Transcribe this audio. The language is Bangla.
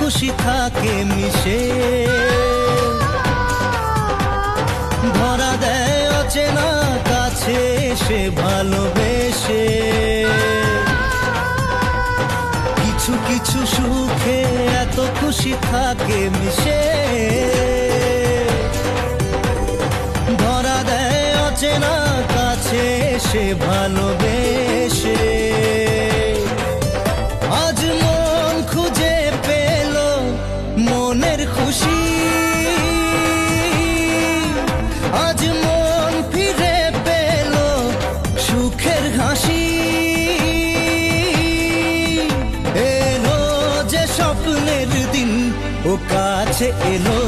খুশি থাকে মিশে, ধরা দেয় অচেনা কাছে সে ভালোবেসে। কিছু কিছু সুখে এত খুশি থাকে মিশে, ধরা দেয় অচেনা কাছে সে ভালোবেসে। আজ মন খুঁজে পেল মনের খুশি, আজ মন ফিরে পেল সুখের হাসি। এলো যে স্বপ্নের দিন ও কাছে এলো।